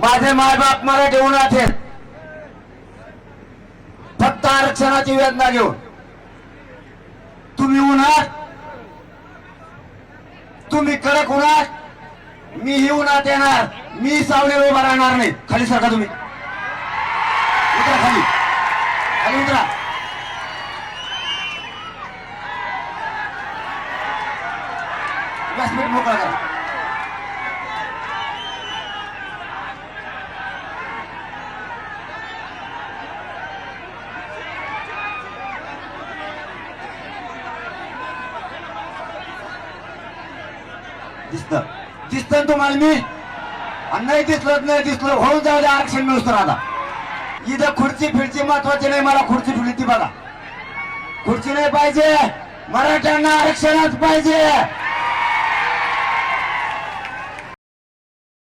माझे मायबाप मराठी उन्हात आहेत, फक्त आरक्षणाची वेदना घेऊन. तुम्ही उन्हात, तुम्ही कडक उन्हात, मीही उन्हात येणार. मी सावलीवर उभा राहणार नाही. खाली सरका तुम्ही, उतरा खाली, खाली उतरा. व्यासपीठ मोकळा करा. दिसत तुम्हाला मी, नाही दिसलं नाही दिसलं होऊन जाऊ दे. आरक्षण मिळूस तर आता इथं खुर्ची फिरची महत्वाची नाही. मला खुर्ची ठेवली ती बघा. खुर्ची नाही पाहिजे, मराठ्यांना आरक्षणच पाहिजे.